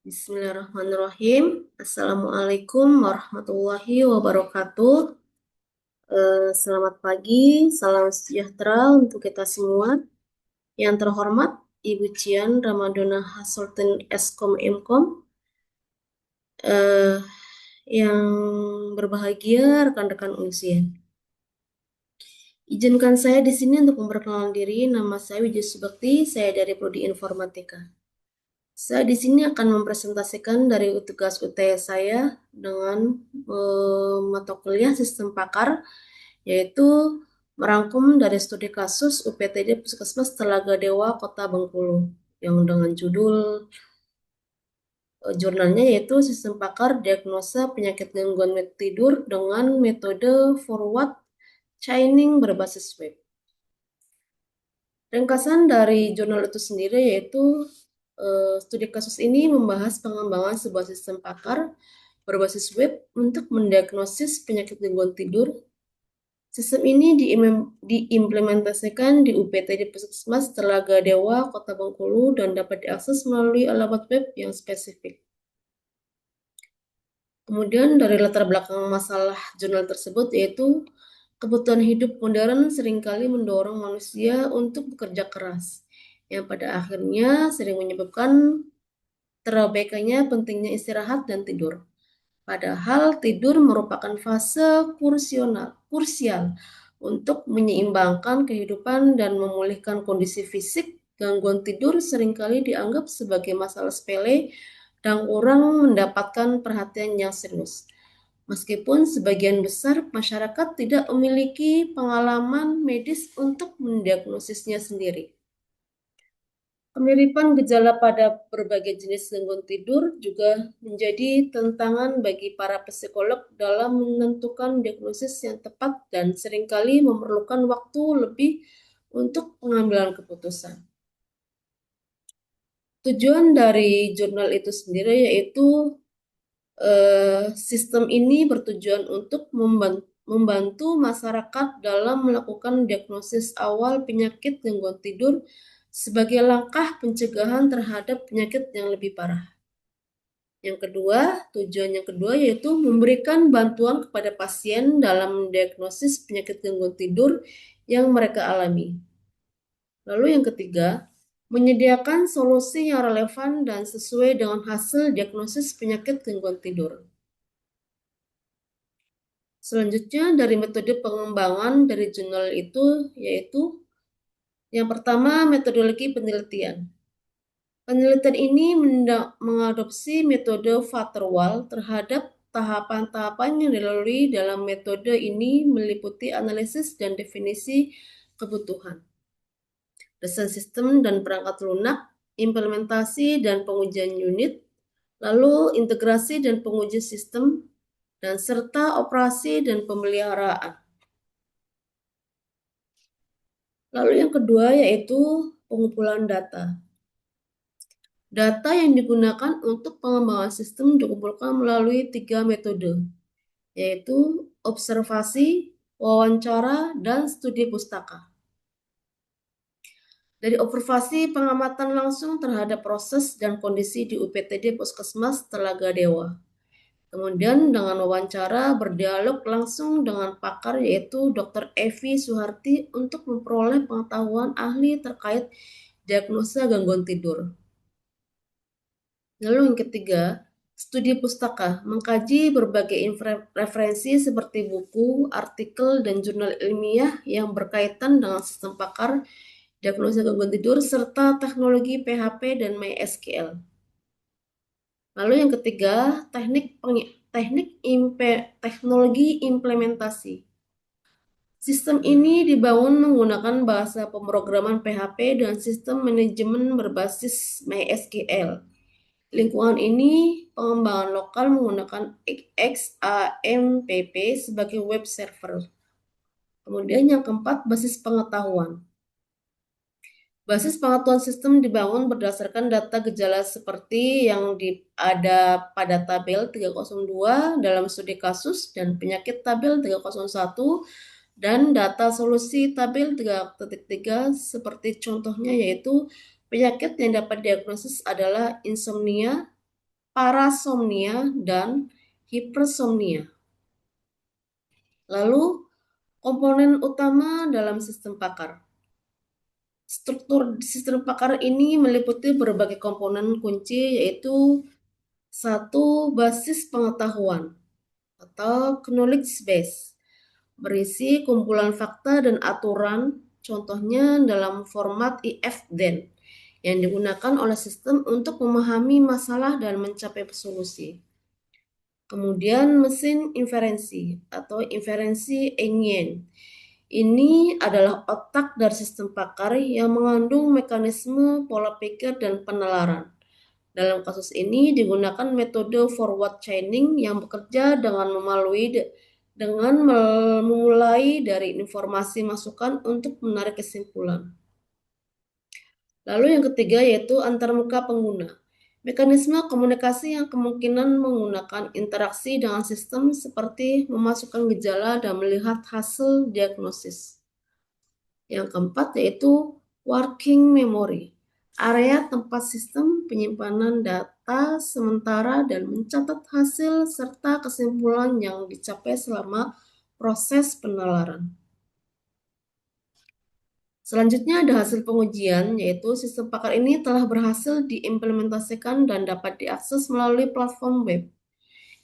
Bismillahirrahmanirrahim. Assalamualaikum warahmatullahi wabarakatuh. Selamat pagi, salam sejahtera untuk kita semua. Yang terhormat Ibu Cian Ramadona Hasultin Eskom Mkom, eh, yang berbahagia rekan-rekan unsien. Izinkan saya di sini untuk memperkenalkan diri. Nama saya Wijaya Subakti, saya dari Prodi Informatika. Saya di sini akan mempresentasikan dari tugas UTS saya dengan mata kuliah sistem pakar, yaitu merangkum dari studi kasus UPTD Puskesmas Telaga Dewa Kota Bengkulu, yang dengan judul jurnalnya yaitu sistem pakar diagnosa penyakit gangguan tidur dengan metode forward chaining berbasis web. Ringkasan dari jurnal itu sendiri yaitu studi kasus ini membahas pengembangan sebuah sistem pakar berbasis web untuk mendiagnosis penyakit gangguan tidur. Sistem ini diimplementasikan di UPTD Puskesmas Telaga Dewa, Kota Bengkulu dan dapat diakses melalui alamat web yang spesifik. Kemudian dari latar belakang masalah jurnal tersebut yaitu kebutuhan hidup modern seringkali mendorong manusia untuk bekerja keras, yang pada akhirnya sering menyebabkan terabaikannya pentingnya istirahat dan tidur. Padahal tidur merupakan fase krusial untuk menyeimbangkan kehidupan dan memulihkan kondisi fisik. Gangguan tidur seringkali dianggap sebagai masalah sepele dan kurang mendapatkan perhatian yang serius. Meskipun sebagian besar masyarakat tidak memiliki pengalaman medis untuk mendiagnosisnya sendiri. Kemiripan gejala pada berbagai jenis gangguan tidur juga menjadi tantangan bagi para psikolog dalam menentukan diagnosis yang tepat dan seringkali memerlukan waktu lebih untuk pengambilan keputusan. Tujuan dari jurnal itu sendiri yaitu sistem ini bertujuan untuk membantu masyarakat dalam melakukan diagnosis awal penyakit gangguan tidur sebagai langkah pencegahan terhadap penyakit yang lebih parah. Tujuan yang kedua yaitu memberikan bantuan kepada pasien dalam mendiagnosis penyakit gangguan tidur yang mereka alami. Lalu yang ketiga, menyediakan solusi yang relevan dan sesuai dengan hasil diagnosis penyakit gangguan tidur. Selanjutnya dari metode pengembangan dari jurnal itu yaitu yang pertama metodologi penelitian. Penelitian ini mengadopsi metode Vaterwal terhadap tahapan-tahapan yang dilalui dalam metode ini meliputi analisis dan definisi kebutuhan, desain sistem dan perangkat lunak, implementasi dan pengujian unit, lalu integrasi dan penguji sistem, dan serta operasi dan pemeliharaan. Lalu yang kedua yaitu pengumpulan data. Data yang digunakan untuk pengembangan sistem dikumpulkan melalui 3 metode, yaitu observasi, wawancara, dan studi pustaka. Dari observasi pengamatan langsung terhadap proses dan kondisi di UPTD Puskesmas Telaga Dewa. Kemudian dengan wawancara berdialog langsung dengan pakar yaitu Dr. Evi Suharti untuk memperoleh pengetahuan ahli terkait diagnosa gangguan tidur. Lalu yang ketiga, studi pustaka mengkaji berbagai referensi seperti buku, artikel, dan jurnal ilmiah yang berkaitan dengan sistem pakar, diagnosa gangguan tidur, serta teknologi PHP dan MySQL. Lalu yang ketiga, teknologi implementasi. Sistem ini dibangun menggunakan bahasa pemrograman PHP dan sistem manajemen berbasis MySQL. Lingkungan ini pengembangan lokal menggunakan XAMPP sebagai web server. Kemudian yang keempat, basis pengetahuan. Basis pengetahuan sistem dibangun berdasarkan data gejala seperti yang ada pada tabel 302 dalam studi kasus dan penyakit tabel 301 dan data solusi tabel 3.3 seperti contohnya yaitu penyakit yang dapat diagnosis adalah insomnia, parasomnia, dan hipersomnia. Lalu, komponen utama dalam sistem pakar. Struktur sistem pakar ini meliputi berbagai komponen kunci, yaitu satu, basis pengetahuan atau knowledge base, berisi kumpulan fakta dan aturan, contohnya dalam format if-then, yang digunakan oleh sistem untuk memahami masalah dan mencapai solusi. Kemudian mesin inferensi atau inferensi engine. Ini adalah otak dari sistem pakar yang mengandung mekanisme pola pikir dan penalaran. Dalam kasus ini digunakan metode forward chaining yang bekerja dengan memulai dari informasi masukan untuk menarik kesimpulan. Lalu yang ketiga yaitu antarmuka pengguna. Mekanisme komunikasi yang kemungkinan menggunakan interaksi dengan sistem seperti memasukkan gejala dan melihat hasil diagnosis. Yang keempat yaitu working memory, area tempat sistem penyimpanan data sementara dan mencatat hasil serta kesimpulan yang dicapai selama proses penalaran. Selanjutnya ada hasil pengujian, yaitu sistem pakar ini telah berhasil diimplementasikan dan dapat diakses melalui platform web.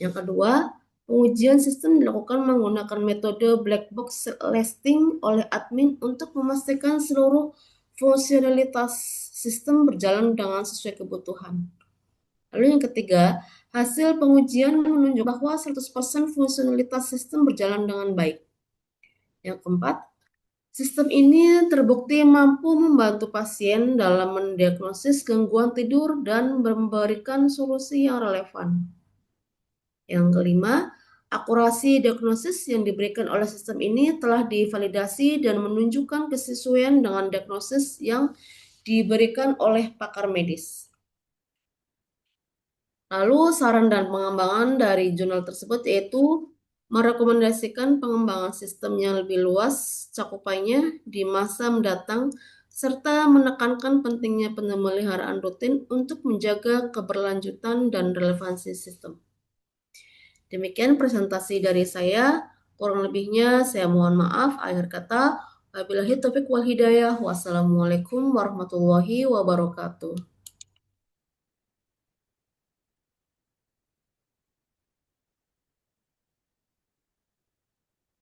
Yang kedua, pengujian sistem dilakukan menggunakan metode black box testing oleh admin untuk memastikan seluruh fungsionalitas sistem berjalan dengan sesuai kebutuhan. Lalu yang ketiga, hasil pengujian menunjukkan bahwa 100% fungsionalitas sistem berjalan dengan baik. Yang keempat, sistem ini terbukti mampu membantu pasien dalam mendiagnosis gangguan tidur dan memberikan solusi yang relevan. Yang kelima, akurasi diagnosis yang diberikan oleh sistem ini telah divalidasi dan menunjukkan kesesuaian dengan diagnosis yang diberikan oleh pakar medis. Lalu saran dan pengembangan dari jurnal tersebut yaitu merekomendasikan pengembangan sistem yang lebih luas cakupannya di masa mendatang serta menekankan pentingnya pemeliharaan rutin untuk menjaga keberlanjutan dan relevansi sistem. Demikian presentasi dari saya, kurang lebihnya saya mohon maaf. Akhir kata, wabillahi taufiq wal hidayah. Wassalamualaikum warahmatullahi wabarakatuh.